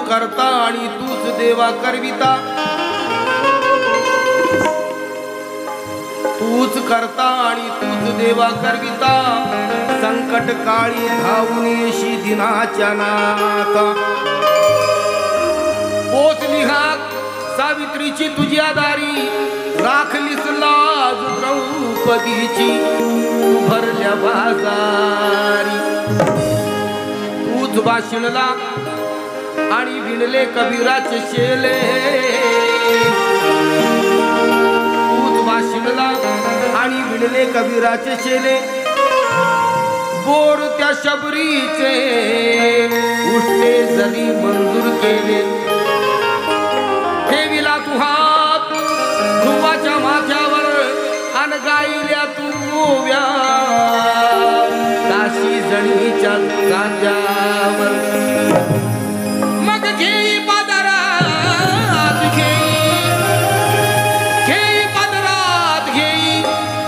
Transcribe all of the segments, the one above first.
करता आणि तूच देवा करविता, तूच करता आणि तूच देवा करविता, संकट काळी धावून येशी दिनाच्या नाथा. पोचली हाक सावित्रीची तुझ्या दारी, राखलीस लाज द्रौपदीची तू भरल्या बाजारी. तूच भाषणला आणि विणले कबीराचे शेले, तूच वाशिणला आणि विणले कबीराचे शेले. बोर त्या शबरीचे उष्टे जरी मंजूर केले. ठेविला तू हात ध्रुवाच्या माथ्यावर अन गायल्या तू ओव्या दाशी जणीच्या कांद्यावर. घेई पदरात घेई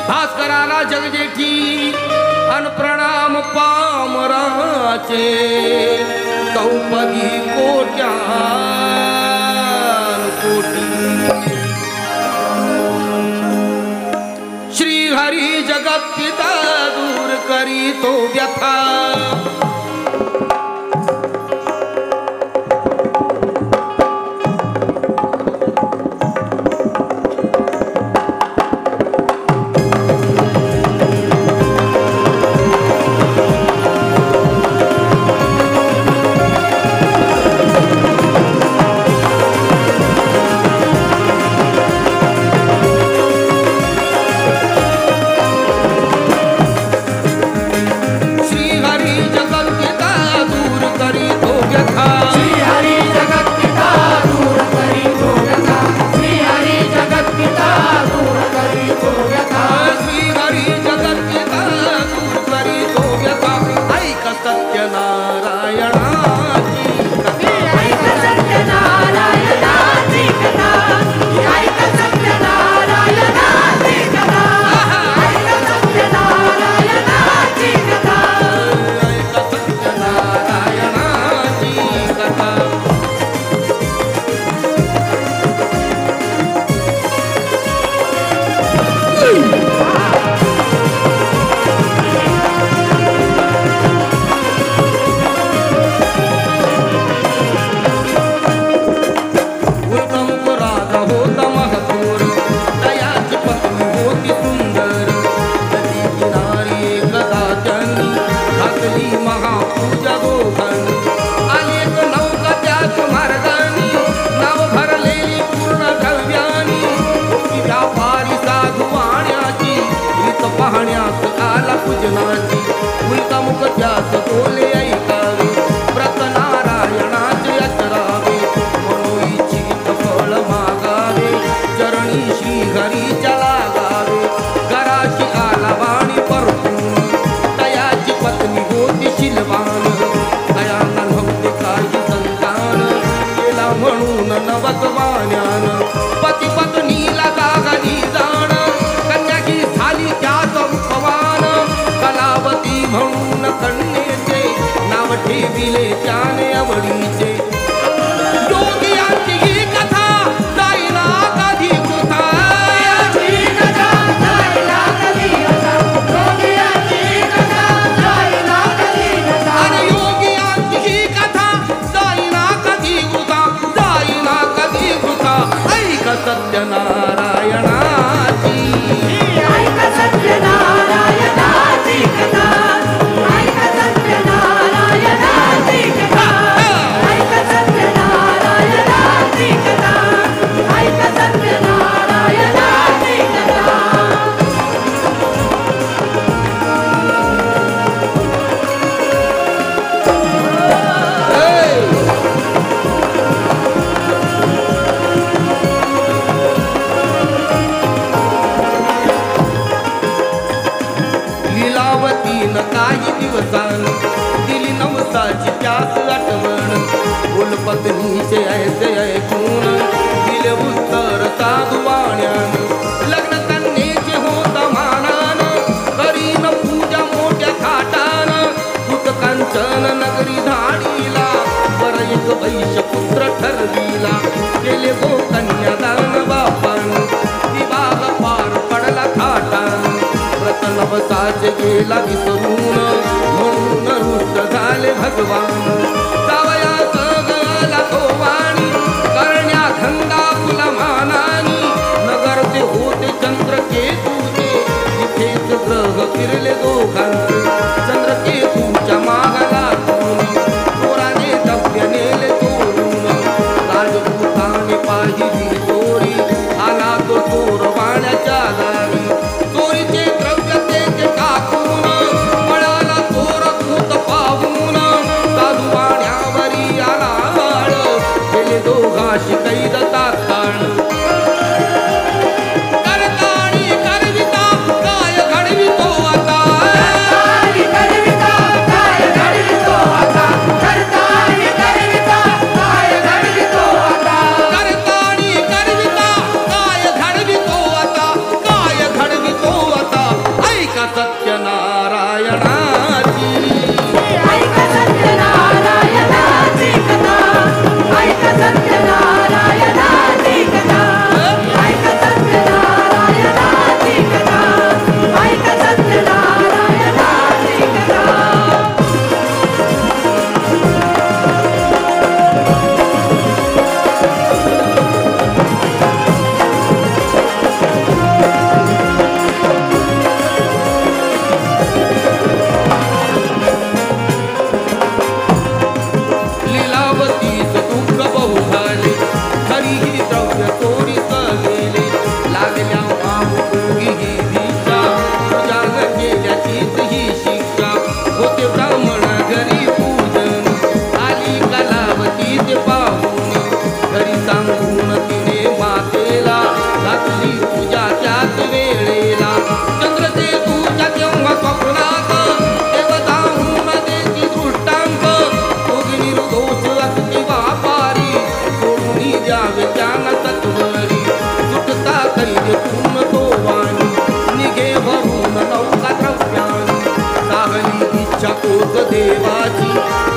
भास्कराला जगजेठी अन प्रणाम पामराचे. कौपदी कोट्यान कोटी श्री हरी जगत पिता दूर करी तो व्यथा. पती पत्नीला जागली जाण, कन्या की झाली त्यात रूपवान. कलावती म्हणून कन्येचे नाव ठेविले त्याने आवडीचे. योगियांची ही कथा जाईना कधी वृथा. अरे योगियांची ही कथा जाईना कधी वृथा, जाईना कधी वृथा. ऐक सत्यनारायणा केला विसरून म्हणून रुष्ट झाले भगवान जावया सगळा तो वाणी करण्या धंदा फुला मानानी नगर ते होते चंद्रकेतूचे इथेच ग्रह फिरले दोघांचे चंद्रकेतूच्या मागाला चोराने दव्य नेले चोरून राजपूताने पाहिली चोरी आला तो चोर वाण्याच्या दारी चोरीचे द्रव्य ते टाकून पळाला चोर भूत पाहून साधू वाण्यावरी आला आळ गेले दोघाशी कैद तात्काळ देवाची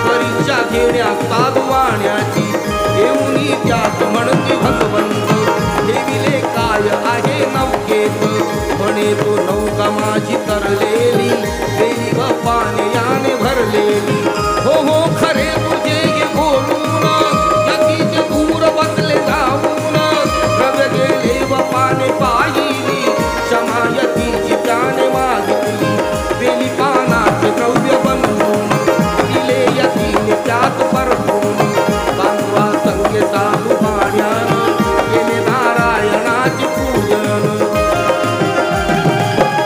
परीक्षा घेण्यास साधू वाण्याची देऊनी त्यात म्हणती भगवंत ठेविले काय आहे नौकेत म्हणे तो नौका माझी तरलेली देवी व पाण्याने भरलेली हो खरे तुझे बोलून जगीचे दूर बसले जाऊन रव गेले व पाने पाहिली क्षमायतीची त्याने मागितली बेली पानाचे द्रव्य बनवून दिले यतीने त्यात परतून बांधवा संगे साधू पाण्यानं केले नारायणाचे पूजन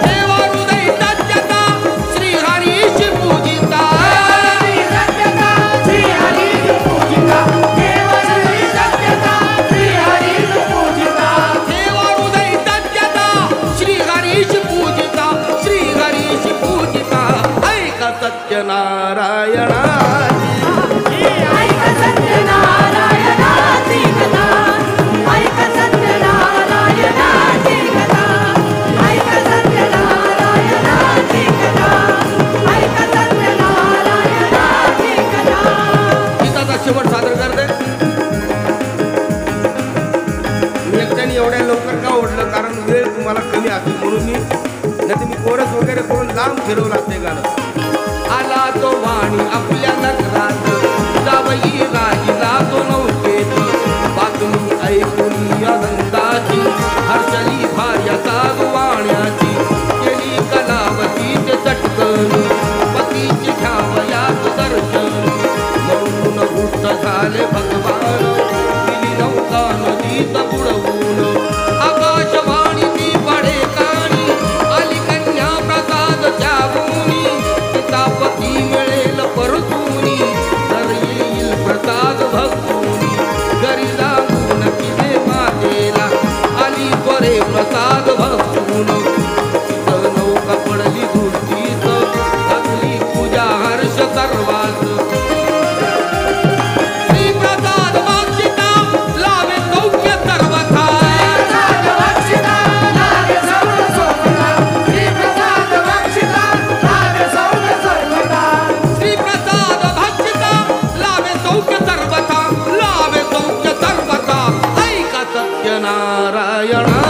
देवा हृदय सत्यता श्रीहरीची पूजिता श्रीहरीची पूजिता देवा हृदय सत्यता श्रीहरीची पूजिता देवा हृदय सत्यता श्रीहरीची पूजिता श्रीहरीची पूजिता ऐका सत्यनारायणाची ऐका सत्यनारायणाची कथा ऐका सत्यनारायणाची कथा ऐका सत्यनारायणाची कथा ऐका सत्यनारायणाची कथा गीताचा शेवट सादर करते मी एकट्याने एवढ्या लवकर का ओढलं कारण वेळ तुम्हाला कमी असेल म्हणून मी नाही मी कोरस वगैरे करून लांब फिरवलं ते गाणं आला तो वाणी आपल्या नगरात जावई राहिला तो नौकेत बातमी ऐकून आनंदाची हर्षली भार्या साधू वाण्याची केली कलावतीचे चटकन पतीची घ्यावयात दर्शन म्हणून उष्ट झाले भगवान दिली नौका नदीत बुडवून आकाशवाणी ती पडे काणी आली कन्या प्रसाद त्यागुनी सीतापती मिळेल परतूनी तर येईल प्रसाद भक्तुनी घरी जाऊन किती मातेला आली त्वरे प्रसाद भक्तून तिथं नौका पडली दृष्टीत घातली पूजा हर्ष सर्वात श्री प्रसाद बक्षिता लावे सौख्य सर्वथा श्री प्रसाद बक्षिता लावे सौख्य सर्वथा श्री प्रसाद भक्षिता लावे सौख्य सर्वथा लावे सौख्य सर्वथा ऐका सत्यनारायणा